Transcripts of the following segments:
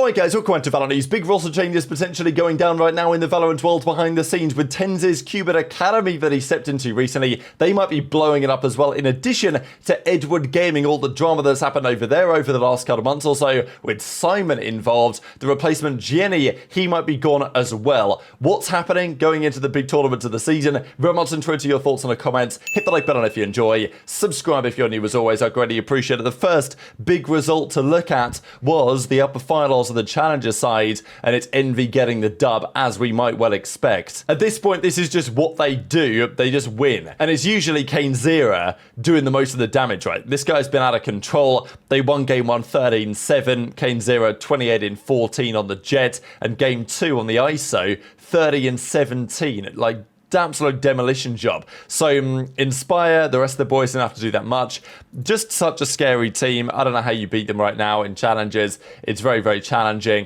Alright guys, welcome to VALORANT News. Big roster changes potentially going down right now in the VALORANT world behind the scenes with TenZ's Qubit Academy that he stepped into recently. They might be blowing it up as well, in addition to Edward Gaming, all the drama that's happened over there over the last couple of months or so with Simon involved. The replacement Jenny, he might be gone as well. What's happening going into the big tournament of the season? Very much interested to your thoughts in the comments. Hit the like button if you enjoy. Subscribe if you're new as always. I greatly appreciate it. The first big result to look at was the upper finals of the Challenger side, and it's Envy getting the dub, as we might well expect. At this point, this is just what they do. They just win. And it's usually Zero doing the most of the damage, right? This guy's been out of control. They won game 1 13-7. Zero 28-14 on the Jet, and game 2 on the ISO 30-17. Like, absolute demolition job. So Inspire, the rest of the boys didn't have to do that much. Just such a scary team. I don't know how you beat them right now in challenges. It's very, very challenging.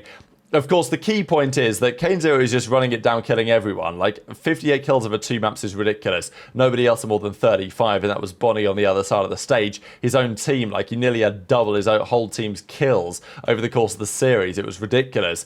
Of course, the key point is that Zero is just running it down, killing everyone. Like, 58 kills over 2 maps is ridiculous. Nobody else had more than 35, and that was Bonnie on the other side of the stage. His own team, like, he nearly had double his whole team's kills over the course of the series. It was ridiculous.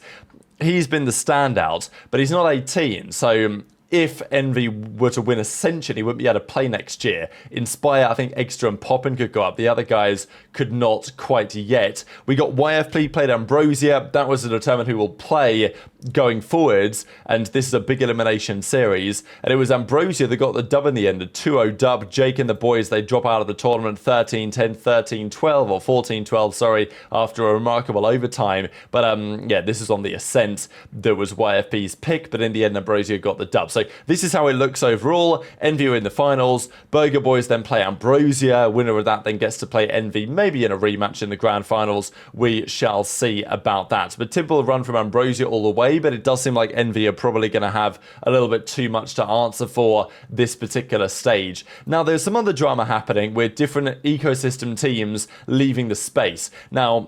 He's been the standout, but he's not 18, so if Envy were to win Ascension, he wouldn't be able to play next year. Inspire, I think Extra and Poppin could go up. The other guys could not quite yet. We got YFP played Ambrosia. That was to determine who will play going forwards, and this is a big elimination series. And it was Ambrosia that got the dub in the end, a 2-0 dub. Jake and the boys, they drop out of the tournament 13-10, 13-12, or 14-12, sorry, after a remarkable overtime. But yeah, this is on the ascent. That was YFP's pick, but in the end, Ambrosia got the dub. So this is how it looks overall. Envy are in the finals. Burger Boys then play Ambrosia. Winner of that then gets to play Envy, maybe in a rematch in the grand finals. We shall see about that. But typical run from Ambrosia all the way, but it does seem like Envy are probably going to have a little bit too much to answer for this particular stage. Now, there's some other drama happening with different ecosystem teams leaving the space. Now,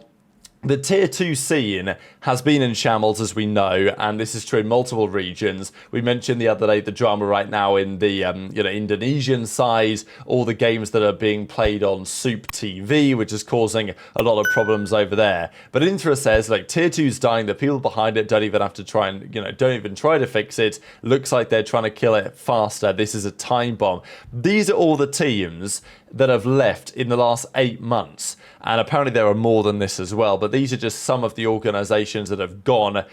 the Tier 2 scene has been in shambles, as we know, and this is true in multiple regions. We mentioned the other day the drama right now in the Indonesian side, all the games that are being played on Soup TV, which is causing a lot of problems over there. But Intra says, like, Tier 2's dying, the people behind it don't even have to try and, don't even try to fix it. Looks like they're trying to kill it faster. This is a time bomb. These are all the teams that have left in the last 8 months. And apparently there are more than this as well. But these are just some of the organizations that have gone.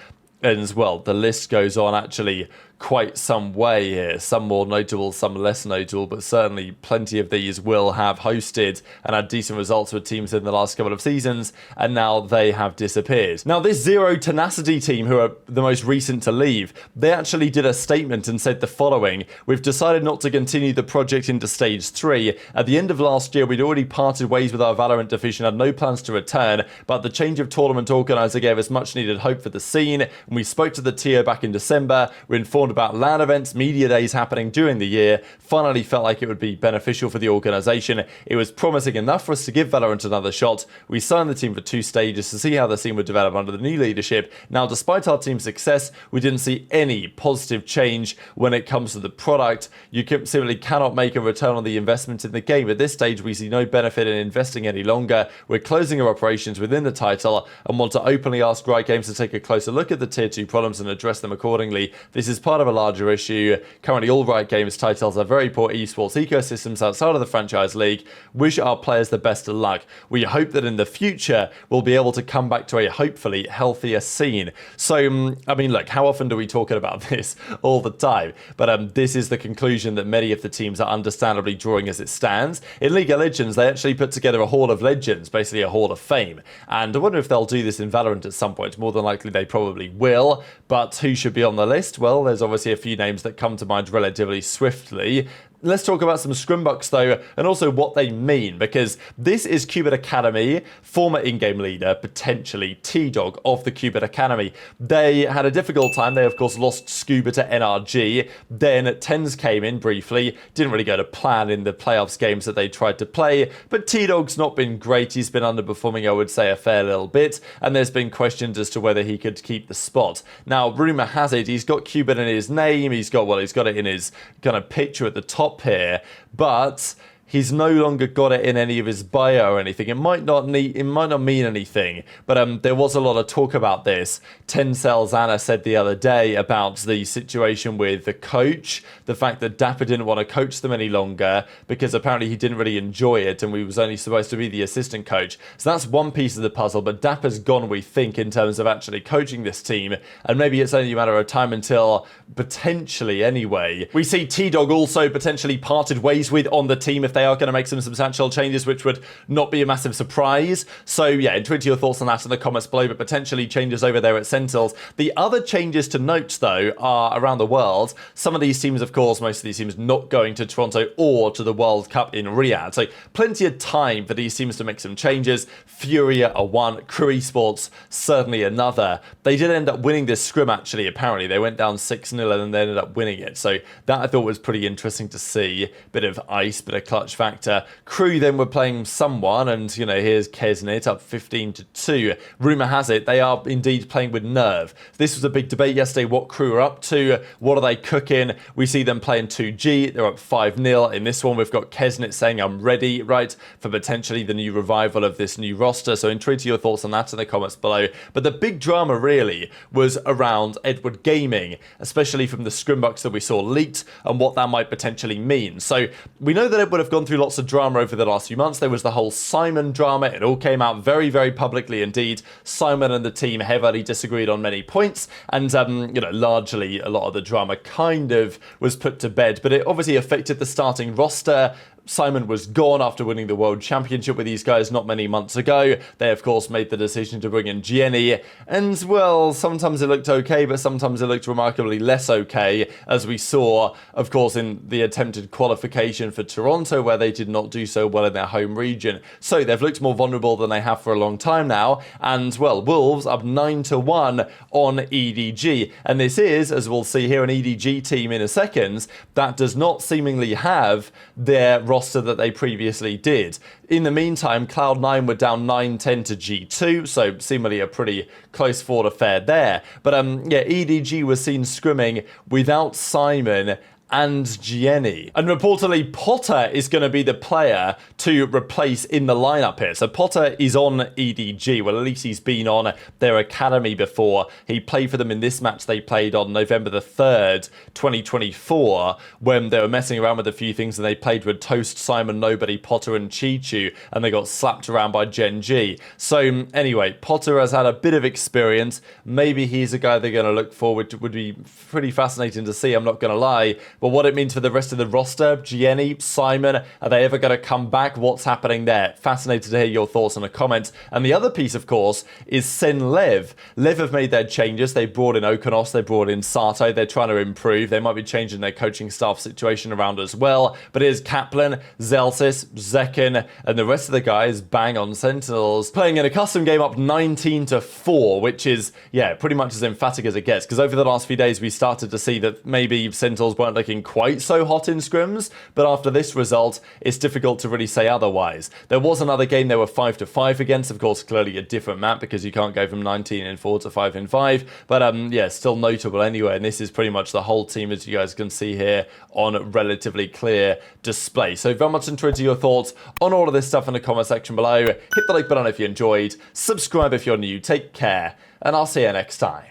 And as well, the list goes on actually quite some way here. Some more notable, some less notable, but certainly plenty of these will have hosted and had decent results with teams in the last couple of seasons, and now they have disappeared. Now, this Zero Tenacity team, who are the most recent to leave, they actually did a statement and said the following: "We've decided not to continue the project into Stage 3. At the end of last year, we'd already parted ways with our Valorant division, had no plans to return, but the change of tournament organizer gave us much needed hope for the scene. And we spoke to the TO back in December. We're informed about LAN events, media days happening during the year. Finally felt like it would be beneficial for the organization. It was promising enough for us to give Valorant another shot. We signed the team for 2 stages to see how the scene would develop under the new leadership. Now, despite our team's success, we didn't see any positive change when it comes to the product. You simply cannot make a return on the investment in the game. At this stage, we see no benefit in investing any longer. We're closing our operations within the title and want to openly ask Riot Games to take a closer look at the Tier 2 problems and address them accordingly. This is part of a larger issue. Currently, all Riot Games titles are very poor esports ecosystems outside of the franchise league. Wish our players the best of luck. We hope that in the future, we'll be able to come back to a hopefully healthier scene." So, I mean, look, how often do we talk about this? All the time. But this is the conclusion that many of the teams are understandably drawing as it stands. In League of Legends, they actually put together a Hall of Legends, basically a Hall of Fame. And I wonder if they'll do this in Valorant at some point. More than likely, they probably will. But who should be on the list? Well, there's obviously a few names that come to mind relatively swiftly. Let's talk about some Scrimbux, though, and also what they mean, because this is Qubit Academy, former in-game leader, potentially T-Dog of the Qubit Academy. They had a difficult time. They, of course, lost Scuba to NRG. Then TenZ came in briefly. Didn't really go to plan in the playoffs games that they tried to play, but T-Dog's not been great. He's been underperforming, I would say, a fair little bit, and there's been questions as to whether he could keep the spot. Now, rumor has it, he's got Qubit in his name. He's got it in his kind of picture at the top here, but he's no longer got it in any of his bio or anything. It might not mean anything, but there was a lot of talk about this. Tencels Anna said the other day about the situation with the coach, the fact that Dapper didn't want to coach them any longer because apparently he didn't really enjoy it and we was only supposed to be the assistant coach. So that's one piece of the puzzle, but Dapper's gone, we think, in terms of actually coaching this team, and maybe it's only a matter of time until, potentially anyway, we see T-Dog also potentially parted ways with on the team if they are going to make some substantial changes, which would not be a massive surprise. So yeah, tweet your thoughts on that in the comments below, but potentially changes over there at Sentinels. The other changes to note, though, are around the world. Some of these teams, of course, most of these teams not going to Toronto or to the World Cup in Riyadh. So plenty of time for these teams to make some changes. Furia are one, Crew Esports certainly another. They did end up winning this scrim, actually, apparently. They went down 6-0 and then they ended up winning it. So that I thought was pretty interesting to see. Bit of ice, bit of clutch factor. Crew then were playing someone, and, you know, here's Kesnit up 15-2. Rumour has it they are indeed playing with Nerve. This was a big debate yesterday, what Crew are up to, what are they cooking. We see them playing 2G, they're up 5-0. In this one, we've got Kesnit saying, I'm ready, right, for potentially the new revival of this new roster. So intrigued to your thoughts on that in the comments below. But the big drama really was around Edward Gaming, especially from the Scrimbux that we saw leaked and what that might potentially mean. So we know that it would have gone through lots of drama over the last few months. There was the whole Simon drama. It all came out very, very publicly indeed. Simon and the team heavily disagreed on many points, and you know, largely a lot of the drama kind of was put to bed, but it obviously affected the starting roster. Simon was gone after winning the World Championship with these guys not many months ago. They, of course, made the decision to bring in Gen.G, and, well, sometimes it looked okay, but sometimes it looked remarkably less okay, as we saw, of course, in the attempted qualification for Toronto, where they did not do so well in their home region. So they've looked more vulnerable than they have for a long time now, and, well, Wolves up 9-1 on EDG. And this is, as we'll see here, an EDG team in a second that does not seemingly have their roster that they previously did. In the meantime, Cloud9 were down 9-10 to G2, so seemingly a pretty close fought affair there. But yeah, EDG was seen scrimming without Simon and Jenny. And reportedly, Potter is going to be the player to replace in the lineup here. So Potter is on EDG. Well, at least he's been on their academy before. He played for them in this match they played on November the 3rd, 2024, when they were messing around with a few things and they played with Toast, Simon, Nobody, Potter and Chi-Chu, and they got slapped around by Gen.G. So anyway, Potter has had a bit of experience. Maybe he's a guy they're going to look forward to. Would be pretty fascinating to see, I'm not going to lie. But what it means for the rest of the roster, Jenny, Simon, are they ever going to come back? What's happening there? Fascinated to hear your thoughts in the comments. And the other piece, of course, is LEV. LEV have made their changes. They brought in Okonos, they brought in Sato. They're trying to improve. They might be changing their coaching staff situation around as well. But here's Kaplan, Zelsis, Zekin, and the rest of the guys bang on Sentinels, playing in a custom game up 19-4, which is, yeah, pretty much as emphatic as it gets. Because over the last few days, we started to see that maybe Sentinels weren't looking quite so hot in scrims, but after this result, it's difficult to really say otherwise. There was another game they were 5-5 against, of course, clearly a different map because you can't go from 19-4 to 5-5, but yeah, still notable anyway, and this is pretty much the whole team, as you guys can see here, on relatively clear display. So very much interested in your thoughts on all of this stuff in the comment section below. Hit the like button if you enjoyed, subscribe if you're new, take care, and I'll see you next time.